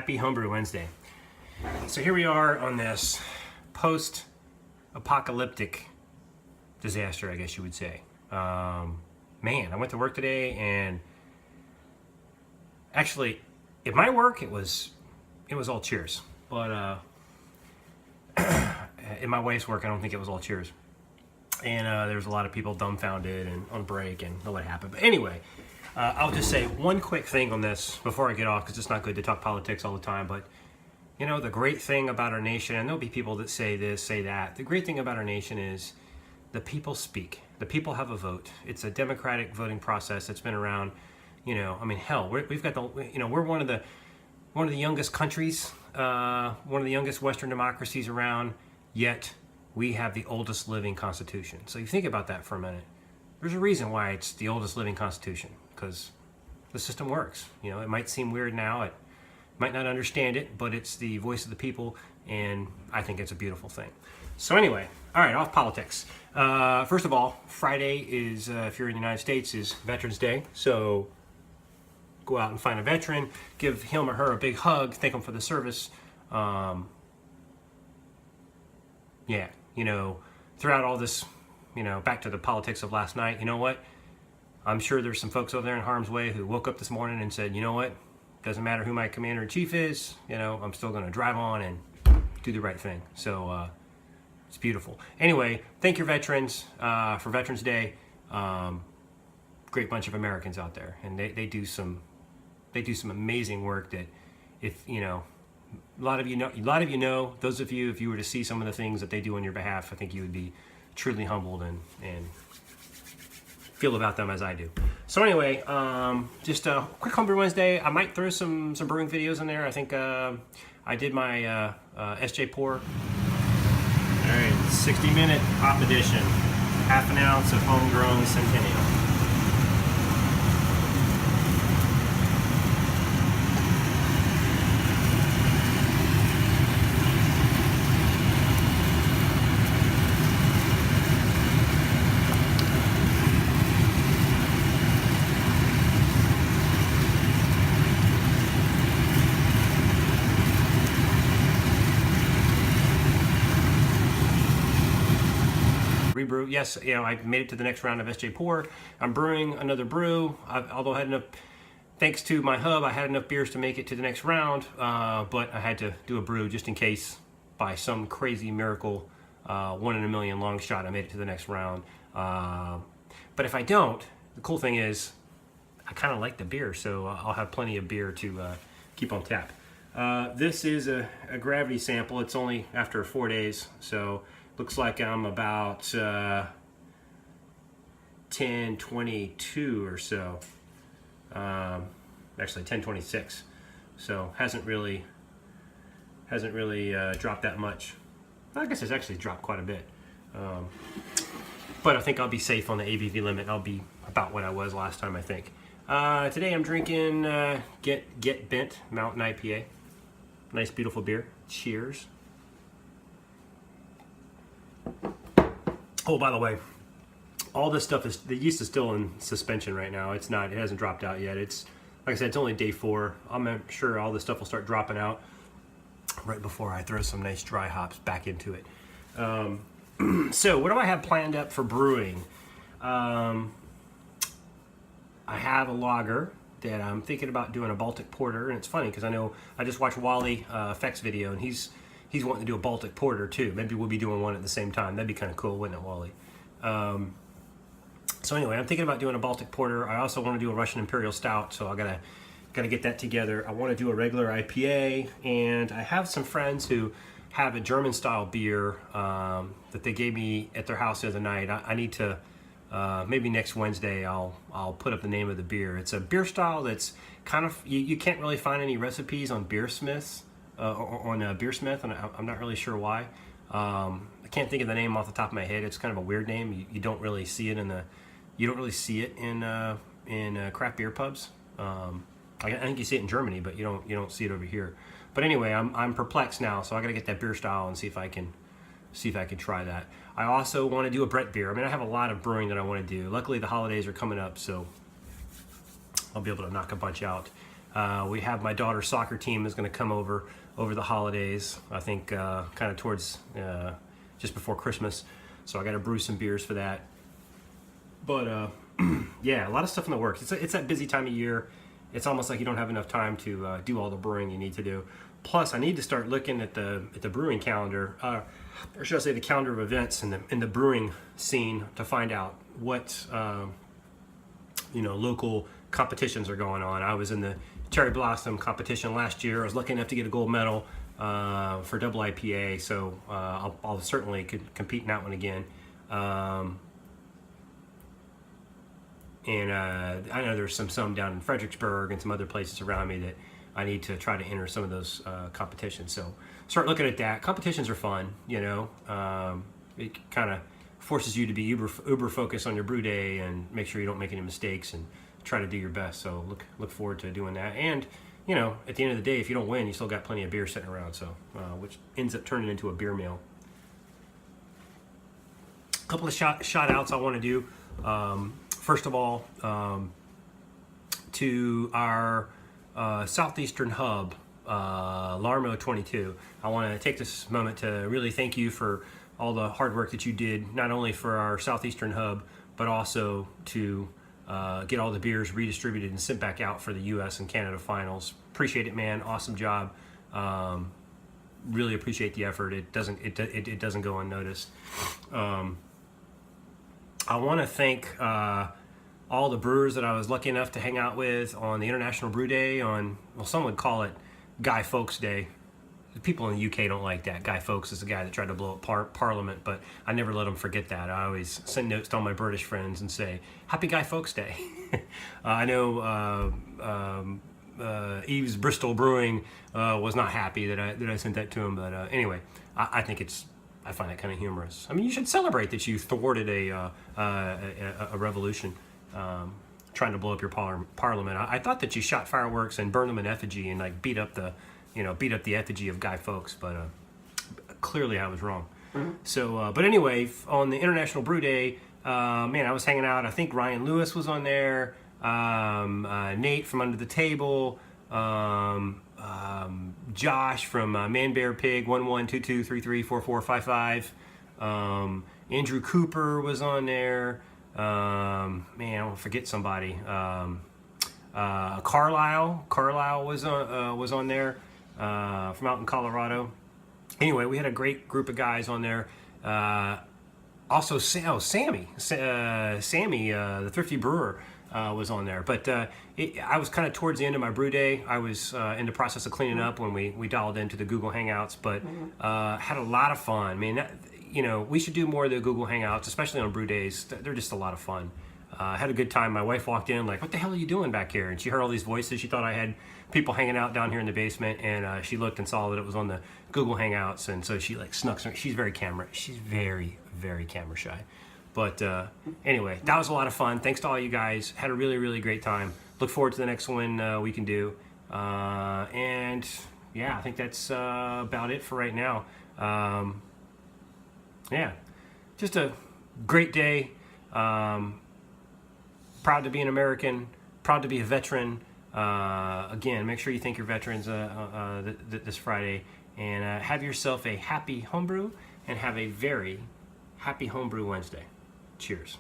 Happy Homebrew Wednesday. So here we are on this post-apocalyptic disaster, I guess you would say. Man, I went to work today, and actually, at my work, it was all cheers. But in my wife's work, I don't think it was all cheers. And there was a lot of people dumbfounded and on break and know what happened. But anyway, I'll just say one quick thing on this before I get off, because it's not good to talk politics all the time. But, you know, the great thing about our nation, and there'll be people that say this, say that. The great thing about our nation is the people speak. The people have a vote. It's a democratic voting process that's been around, you know, I mean, hell, we've got the, you know, we're one of the youngest countries, one of the youngest Western democracies around, yet we have the oldest living constitution. So you think about that for a minute. There's a reason why it's the oldest living constitution, because the system works. You know, it might seem weird now, it might not understand it, but it's the voice of the people, and I think it's a beautiful thing. So anyway, all right, off politics. First of all, Friday is, if you're in the United States, is Veterans Day. So go out and find a veteran, give him or her a big hug, thank them for the service. Yeah, you know, throughout all this, you know, back to the politics of last night, you know what? I'm sure there's some folks over there in harm's way who woke up this morning and said, you know what? Doesn't matter who my commander-in-chief is, you know, I'm still going to drive on and do the right thing. So it's beautiful. Anyway, thank your veterans for Veterans Day. Great bunch of Americans out there, and they do some amazing work that, if you know, a lot of you know, those of you, if you were to see some of the things that they do on your behalf, I think you would be truly humbled and feel about them as I do. So anyway, just a quick Homebrew Wednesday. I might throw some brewing videos in there. I think I did my SJ pour. All right, 60-minute hop edition, half an ounce of homegrown Centennial. Rebrew. Yes, you know, I made it to the next round of SJ Pour. I'm brewing another brew. Although I had enough, thanks to my hub, I had enough beers to make it to the next round, but I had to do a brew just in case, by some crazy miracle, 1 in a million long shot, I made it to the next round. But if I don't, the cool thing is, I kind of like the beer, so I'll have plenty of beer to keep on tap. This is a gravity sample. It's only after 4 days, so looks like I'm about 1022 or so. Actually 1026. So hasn't really dropped that much. I guess it's actually dropped quite a bit. But I think I'll be safe on the ABV limit. I'll be about what I was last time, I think. Today I'm drinking Get Bent Mountain IPA. Nice, beautiful beer. Cheers. Oh, by the way, all this stuff the yeast is still in suspension right now. It hasn't dropped out yet. It's, like I said, it's only day 4. I'm sure all this stuff will start dropping out right before I throw some nice dry hops back into it. So what do I have planned up for brewing? I have a lager that I'm thinking about doing a Baltic Porter, and it's funny because I know I just watched Wally Feck's video, and he's wanting to do a Baltic Porter too. Maybe we'll be doing one at the same time. That'd be kind of cool, wouldn't it, Wally? So anyway, I'm thinking about doing a Baltic Porter. I also want to do a Russian Imperial Stout, so I gotta get that together. I want to do a regular IPA, and I have some friends who have a German style beer that they gave me at their house the other night. I need to maybe next Wednesday I'll put up the name of the beer. It's a beer style that's kind of, you can't really find any recipes on Beersmiths. On Beersmith, and I'm not really sure why. I can't think of the name off the top of my head. It's kind of a weird name. You don't really see it in craft beer pubs. I think you see it in Germany, but you don't see it over here. But anyway, I'm perplexed now, so I got to get that beer style and see if I can try that. I also want to do a Brett beer. I mean, I have a lot of brewing that I want to do. Luckily, the holidays are coming up, so I'll be able to knock a bunch out. We have my daughter's soccer team is going to come over the holidays. I think kind of towards just before Christmas. So I got to brew some beers for that. But yeah, a lot of stuff in the works. It's that busy time of year. It's almost like you don't have enough time to do all the brewing you need to do. Plus, I need to start looking at the brewing calendar, or should I say, the calendar of events in the brewing scene to find out what local competitions are going on. I was in the Cherry Blossom competition last year. I was lucky enough to get a gold medal for double IPA, so I'll certainly could compete in that one again. And I know there's some down in Fredericksburg and some other places around me that I need to try to enter some of those competitions. So start looking at that. Competitions are fun, it kind of forces you to be uber focused on your brew day and make sure you don't make any mistakes and try to do your best. So look forward to doing that. And at the end of the day, if you don't win, you still got plenty of beer sitting around. So which ends up turning into a beer meal. A couple of shout outs I want to do. First of all, to our Southeastern hub, Larmo 22. I want to take this moment to really thank you for all the hard work that you did, not only for our Southeastern hub, but also to get all the beers redistributed and sent back out for the U.S. and Canada finals. Appreciate it, man. Awesome job. Really appreciate the effort. It doesn't go unnoticed. I want to thank all the brewers that I was lucky enough to hang out with on the International Brew Day on, well, some would call it Guy Fawkes Day. The people in the UK don't like that. Guy Fawkes is the guy that tried to blow up Parliament, but I never let him forget that. I always send notes to all my British friends and say, Happy Guy Fawkes Day. I know Eve's Bristol Brewing was not happy that I sent that to him, but anyway, I think I find it kind of humorous. I mean, you should celebrate that you thwarted a revolution, trying to blow up your parliament. I thought that you shot fireworks and burned them in effigy and like beat up the effigy of Guy Fawkes, but clearly I was wrong. Mm-hmm. So, but anyway, on the International Brew Day, man, I was hanging out. I think Ryan Lewis was on there, Nate from Under the Table, Josh from Man Bear Pig 1122334455. Andrew Cooper was on there. Man, I won't forget somebody. Carlisle was on there from out in Colorado. Anyway, we had a great group of guys on there. Also, Sammy, the Thrifty Brewer, was on there. But I was kind of towards the end of my brew day. I was in the process of cleaning up when we dialed into the Google Hangouts, but had a lot of fun. I mean, we should do more of the Google Hangouts, especially on brew days. They're just a lot of fun. Had a good time. My wife walked in like, what the hell are you doing back here? And she heard all these voices. She thought I had people hanging out down here in the basement, and she looked and saw that it was on the Google Hangouts, and so she like snuck. She's very very, very camera shy. But anyway, that was a lot of fun. Thanks to all you guys. Had a really, really great time. Look forward to the next one we can do. And yeah, I think that's about it for right now. Yeah, just a great day. Proud to be an American, proud to be a veteran. Again, make sure you thank your veterans this Friday, and have yourself a happy homebrew and have a very happy Homebrew Wednesday. Cheers.